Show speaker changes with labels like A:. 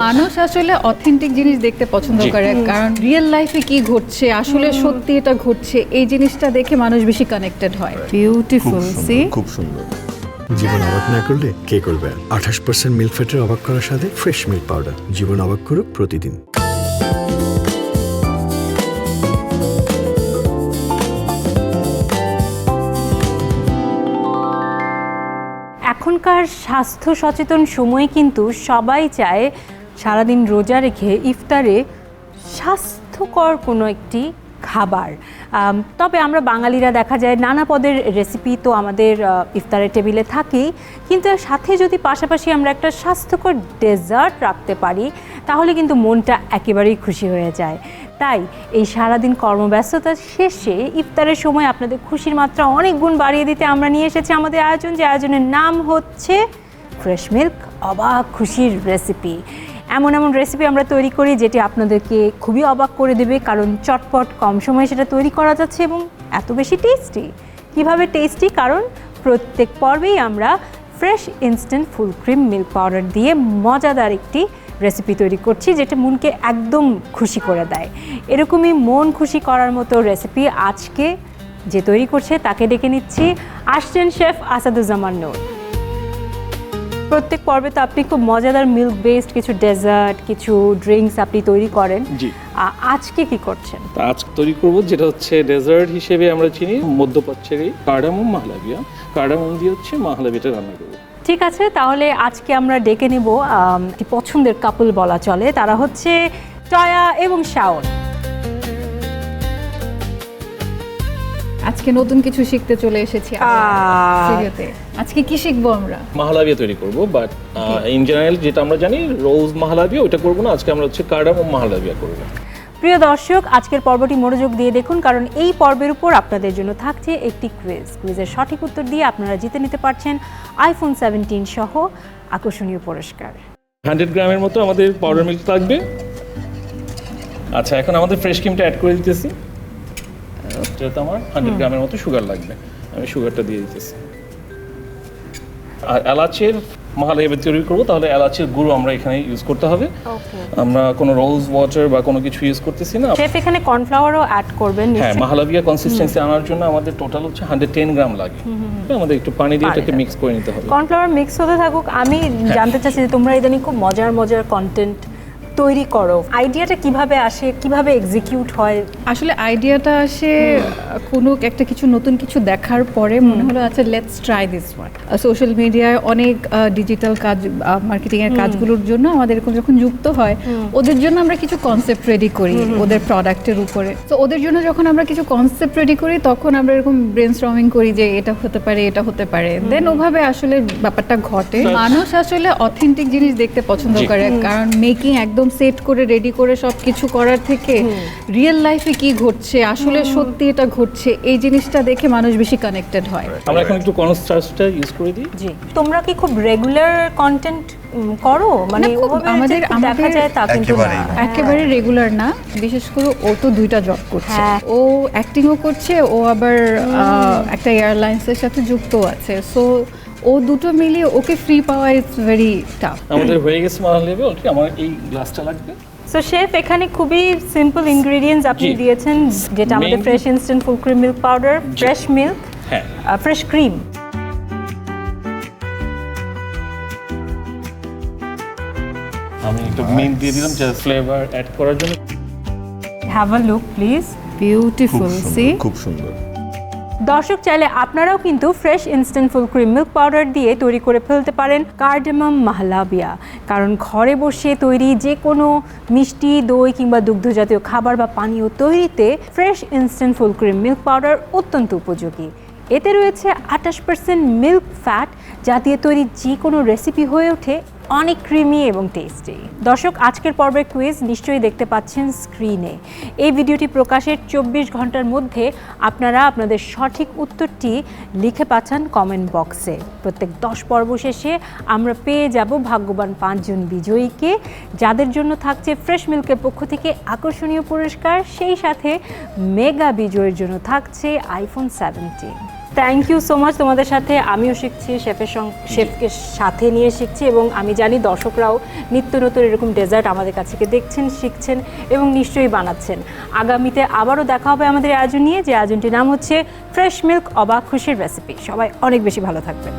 A: মানুষ আসলে অথেন্টিক জিনিস দেখতে পছন্দ করে, কারণ রিয়েল লাইফে কি ঘটছে, আসলে সত্যি এটা ঘটছে, এই জিনিসটা দেখে মানুষ বেশি কানেক্টেড হয়। বিউটিফুল, সি
B: খুব সুন্দর। জীবন অবাক না করলে কে করবে? 28% মিল্ক ফ্যাটের অবাক করার সাথে ফ্রেশ মিল্ক পাউডার। জীবন অবাক করুক প্রতিদিন।
C: এখনকার স্বাস্থ্য সচেতন সময়ে কিন্তু সবাই চায় সারাদিন রোজা রেখে ইফতারে স্বাস্থ্যকর কোনো একটি খাবার। তবে আমরা বাঙালিরা দেখা যায় নানা পদের রেসিপি তো আমাদের ইফতারের টেবিলে থাকেই, কিন্তু এর সাথে যদি পাশাপাশি আমরা একটা স্বাস্থ্যকর ডেজার্ট রাখতে পারি তাহলে কিন্তু মনটা একেবারেই খুশি হয়ে যায়। তাই এই সারাদিন কর্মব্যস্ততার শেষে ইফতারের সময় আপনাদের খুশির মাত্রা অনেক গুণ বাড়িয়ে দিতে আমরা নিয়ে এসেছি আমাদের আয়োজন, যে আয়োজনের নাম হচ্ছে ফ্রেশ মিল্ক অবাক খুশির রেসিপি। এমন এমন রেসিপি আমরা তৈরি করি যেটি আপনাদেরকে খুবই অবাক করে দেবে, কারণ চটপট কম সময়ে সেটা তৈরি করা যাচ্ছে এবং এত বেশি টেস্টি। কিভাবে টেস্টি? কারণ প্রত্যেক পর্বেই আমরা fresh instant full cream milk powder দিয়ে মজাদার একটি রেসিপি তৈরি করছি, যেটা মনকে একদম খুশি করে দেয়। এরকমই মন খুশি করার মতো রেসিপি আজকে যে তৈরি করছে তাকে ডেকে নিচ্ছি। আসছেন শেফ আসাদুজ্জামান নূর। প্রত্যেক পর্বে তো আপনি খুব মজাদার মিল্ক বেসড কিছু ডেজার্ট, কিছু ড্রিঙ্কস আপনি তৈরি করেন।
D: জি।
C: আজকে কি করছেন?
D: আজ তৈরি করব যেটা হচ্ছে ডেজার্ট হিসেবে আমরা চিনি মধ্যপ্রাচ্যের এই কার্ডামম মাহলাবিয়া। কার্ডামম দিয়ে হচ্ছে মাহলাবিয়াটা রান্না করব।
C: ঠিক আছে, তাহলে আজকে আমরা ডেকে নেব পছন্দের কাপল বলা চলে, তারা হচ্ছে টয়া এবং শাওন।
A: আজকে নতুন কিছু শিখতে চলে এসেছি। সিরিয়াতে আজকে কি শিখবো আমরা?
D: মাহলাবিয়া তৈরি করব, বাট ইন জেনারেল যেটা আমরা জানি রোজ মাহলাবিয়া ওটা করব না, আজকে আমরা হচ্ছে কার্ডামম মাহলাবিয়া করব।
C: প্রিয় দর্শক, আজকের পর্বটি মনোযোগ দিয়ে দেখুন, কারণ এই পর্বের উপর আপনাদের জন্য থাকছে একটি কুইজের সঠিক উত্তর দিয়ে আপনারা জিতে নিতে পারছেন আইফোন 17 সহ আকর্ষণীয় পুরস্কার।
D: 100 গ্রামের মতো আমাদের পাউডার মিল্ক লাগবে। আচ্ছা, এখন আমাদের ফ্রেশ ক্রিমটা অ্যাড করে দিতেছি। যেহেতু আমার 100 গ্রামের মতো সুগার লাগবে, আমি সুগারটা দিয়ে দিতেছি। আর এলাচের মাহলাবিয়া তৈরি করবো, তাহলে এলাচের গুঁড়ো আমরা এখানে ইউজ করতে হবে। আমরা কোনো রোজ ওয়াটার বা কোনো কিছু ইউজ করতেছি না।
C: শেফ এখানে কর্নফ্লাওয়ারও অ্যাড করবেন?
D: হ্যাঁ, মাহলাবিয়া কনসিস্টেন্সি আনার জন্য আমাদের টোটাল হচ্ছে 110 গ্রাম লাগে। আমাদের একটু পানি দিয়ে এটাকে মিক্স করে নিতে হবে।
C: কর্নফ্লাওয়ার মিক্স হতে থাকুক। আমি জানতে চাচ্ছি যে তোমরা ইদানিং খুব মজার মজার কন্টেন্ট তৈরি করো, আইডিয়াটা কিভাবে আসে, কিভাবে এক্সিকিউট হয়?
A: আসলে আইডিয়াটা আসে কোনো একটা কিছু নতুন কিছু দেখার পরে মনে হলো আচ্ছা let's try this one. Social মিডিয়ায় অনেক ডিজিটাল কাজ, মার্কেটিং এর কাজগুলোর জন্য আমাদের যখন যুক্ত হয় ওদের জন্য আমরা কিছু কনসেপ্ট রেডি করি ওদের প্রোডাক্টের উপরে। তো ওদের জন্য যখন আমরা কিছু কনসেপ্ট রেডি করি তখন আমরা এরকম ব্রেনস্টর্মিং করি যে এটা হতে পারে, এটা হতে পারে, দেন ওভাবে আসলে ব্যাপারটা ঘটে। মানুষ আসলে অথেন্টিক জিনিস দেখতে পছন্দ করে, কারণ মেকিং একদম সেট করে রেডি করে সবকিছু করার থেকে রিয়েল লাইফে কি ঘটছে, আসলে সত্যি এটা ঘটছে, এই জিনিসটা দেখে মানুষ বেশি কানেক্টেড হয়।
D: আমরা এখন একটু কর্নস্টার্চটা ইউজ করে দিই।
C: জি। তোমরা কি খুব রেগুলার কন্টেন্ট করো? মানে
A: আমাদের
C: দেখা যায় তা কিন্তু
A: একেবারে রেগুলার না। বিশেষ করে ও তো দুইটা জব করছে, ও অ্যাক্টিংও করছে, ও আবার একটা এয়ারলাইন্সের সাথে যুক্ত আছে। সো ও দুটো মিলিয়ে ওকে ফ্রি পাওয়া ইটস ভেরি টাফ।
D: আমাদের হয়ে গেছে মাহলাবিয়া অলরেডি। আমার এই গ্লাসটা লাগবে।
C: সো শেফ এখানে খুবই সিম্পল ইনগ্রেডিয়েন্টস আপনি দিয়েছেন, যেটা আমাদের fresh instant full cream milk powder, fresh milk,
D: হ্যাঁ,
C: ফ্রেশ ক্রিম।
D: আমি একটু মিন্ট দিয়ে দিলাম যে ফ্লেভার অ্যাড করার জন্য।
C: Have a look please.
A: Beautiful, see
B: খুব সুন্দর।
C: দর্শক চাইলে আপনারাও কিন্তু fresh instant full cream milk powder দিয়ে তৈরি করে ফেলতে পারেন কার্ডামম মাহলাবিয়া, কারণ ঘরে বসে তৈরি যে কোনো মিষ্টি, দই কিংবা দুগ্ধ জাতীয় খাবার বা পানীয় তৈরিতে fresh instant full cream milk powder অত্যন্ত উপযোগী। এতে রয়েছে 28% মিল্ক ফ্যাট, যা দিয়ে তৈরি যে কোনো রেসিপি হয়ে ওঠে অনেক ক্রিমি এবং টেস্টি। দর্শক, আজকের পর্বের কুইজ নিশ্চয়ই দেখতে পাচ্ছেন স্ক্রিনে। এই ভিডিওটি প্রকাশের 24 ঘন্টার মধ্যে আপনারা আপনাদের সঠিক উত্তরটি লিখে পাঠান কমেন্ট বক্সে। প্রত্যেক 10 পর্ব শেষে আমরা পেয়ে যাব ভাগ্যবান 5 জন বিজয়ীকে, যাদের জন্য থাকছে ফ্রেশ মিল্কের পক্ষ থেকে আকর্ষণীয় পুরস্কার, সেই সাথে মেগা বিজয়ীর জন্য থাকছে iPhone 17। Thank you so much. তোমাদের সাথে আমিও শিখছি, শেফকে সাথে নিয়ে শিখছি, এবং আমি জানি দর্শকরাও নিত্য নতুন এরকম ডেজার্ট আমাদের কাছ থেকে দেখছেন, শিখছেন এবং নিশ্চয়ই বানাচ্ছেন। আগামীতে আবারও দেখা হবে আমাদের আয়োজন নিয়ে, যে আয়োজনটির নাম হচ্ছে ফ্রেশ মিল্ক অবাক খুশির রেসিপি। সবাই অনেক বেশি ভালো থাকবেন।